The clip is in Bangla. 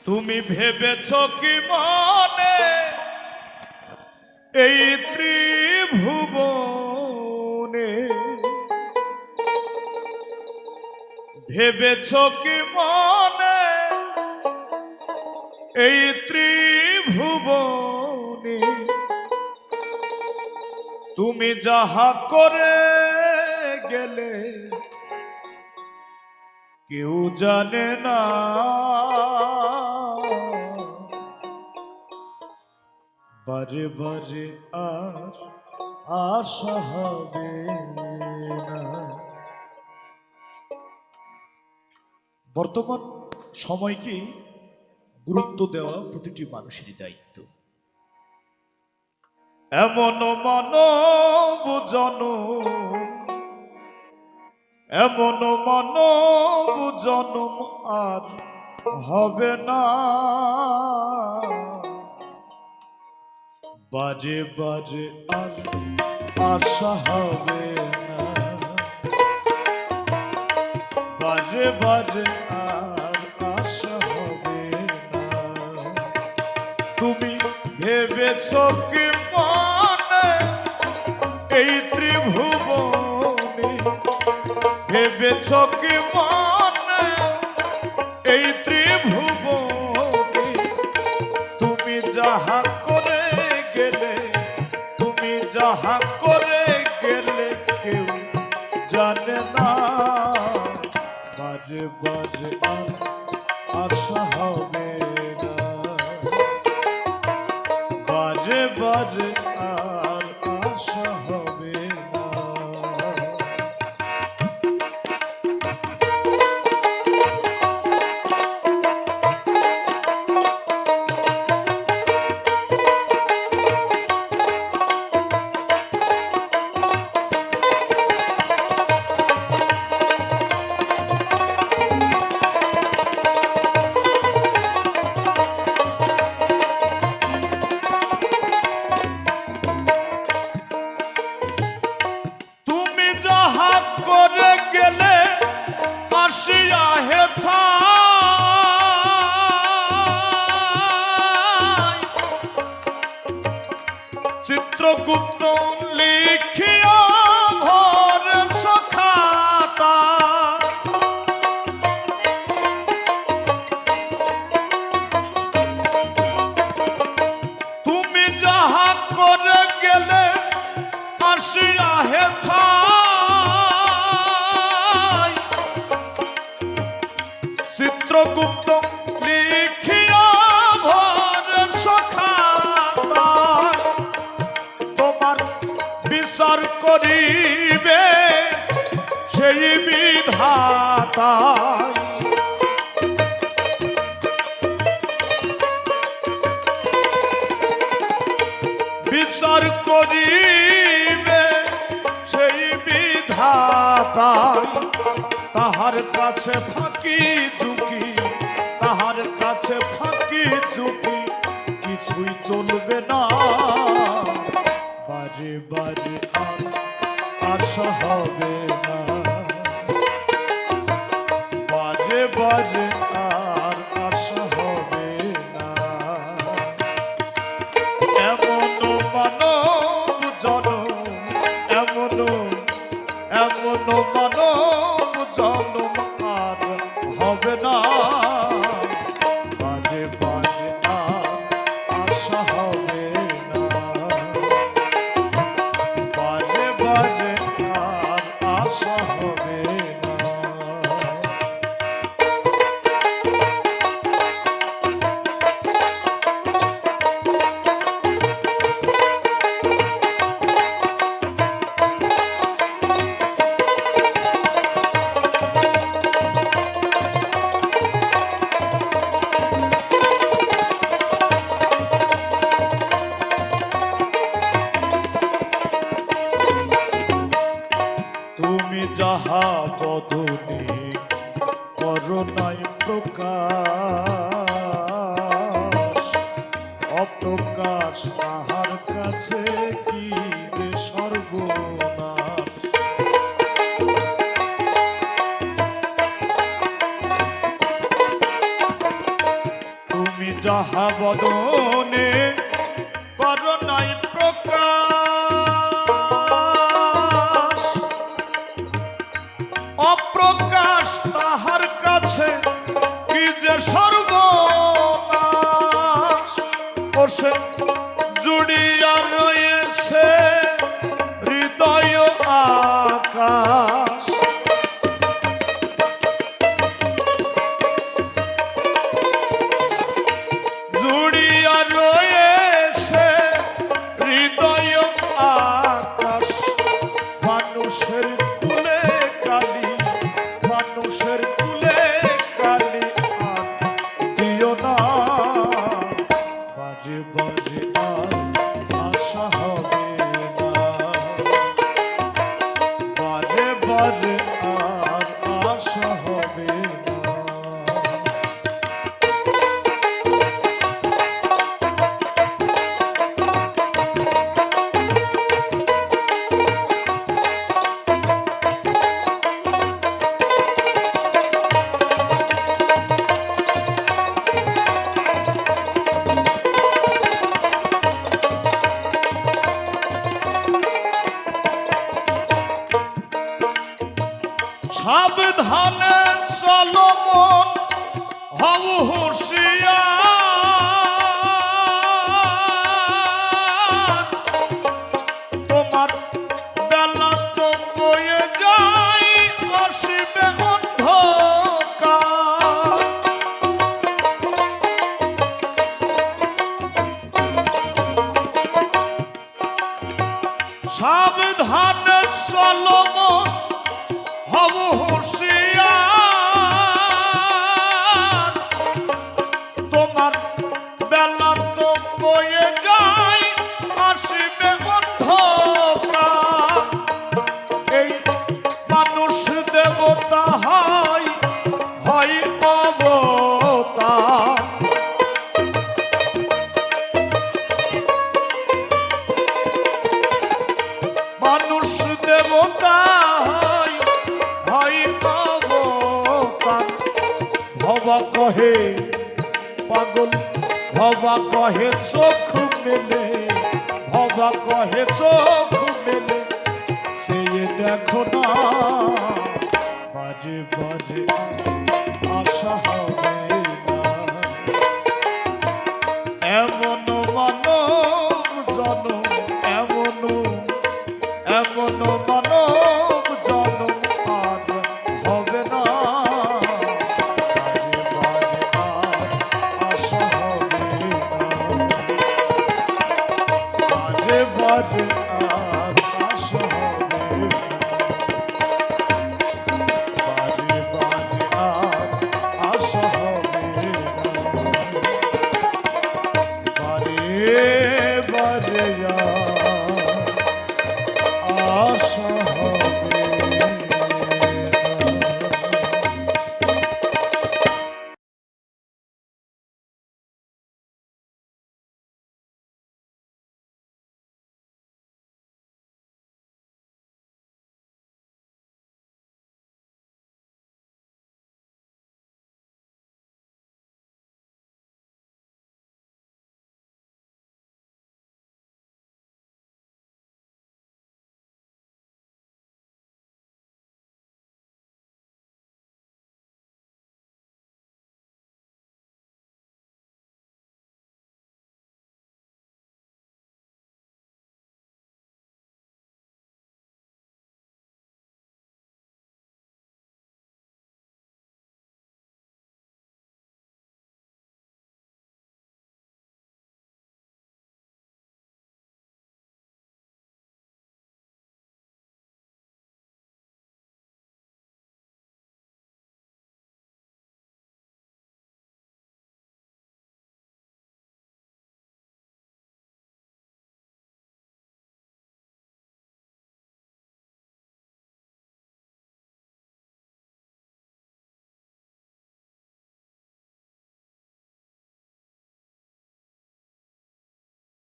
তুমি ভেবেছ কি মনে এই ত্রিভুবনে, ভেবেছ কি মনে এই ত্রিভুবনে তুমি যাহা করে গেলে কেউ জানে না, বারে বারে আর আশা হবে না। বর্তমান সময়কে গুরুত্ব দেওয়া প্রতিটি মানুষেরই দায়িত্ব। এমন মানব জনম, এমন মানব জনম আর হবে না, বারে বারে আর আশা হবে না, বারে বারে আর আশা হবে না। তুমি ভেবেছ কি মনে এই ত্রিভুবনে, ভেবেছ কি মনে এই ত্রিভুবনে তুমি যাহা করে গেলে, তুমি যাহা করে গেলে কেউ জানে না, বারে বারে আর আশা হবে না, বারে বারে আর আশা হবে না। করে গেলে আসিয়া হেথা চিত্রগুপ্ত লিখিয়া ঘর সখাতা, তুমি যাহা করে গেলে আসিয়া হেথা চিত্রগুপ্ত লিখিয়া ঘর সখাতা, তোমার বিচার করিবে সেই বিধাতা, বিচার করিবে সেই বিধাতা। তাহার কাছে ফাঁকি ঝুঁকি, তাহার কাছে ফাঁকি ঝুঁকি কিছুই চলবে না, বারে বারে আর আশা হবে না, বারে বারে আর আশা হবে না। এমন মানব জনম, এমন এমন মানব জনম আর হবে না, বারে বারে আর আশা হবে তুমি যাহা বদনে করোনাই প্রকাশ, অপ্রকাশ তাহার কাছে কি যে সর্বনাশ। বসে জুড়িয়া রয়েছে হৃদয় আকাশ, জুড়িয়া রয়েছে হৃদয় আকাশ। মানুষের কুলে কালি, মানুষের কুলে কালি আর দিও না। বাজে বাজে আর আশা হবে না, বাজে বাজে আর আশা হবে না। সাবধানে চলো মন হও হুঁশিয়ার, তোমার বেলা তো বয়ে যায় আসিবে অন্ধকার। সাবধানে চলো মন হব হুঁশিয়ার, তোমার বেলা তো বয়ে যায় আসিবে অন্ধকার। এই মানুষ দেবতা হয় হয় অবতার, মানুষ দেবতা ভবা কহে পাগল, ভবা কহে চোখ মেলে, ভবা কহে চোখ মেলে সে দেখো না। বাজে বাজে আশা হবে না, এমন মানব জনম, এমন এমন মানব জনম আর হবে না। বাজে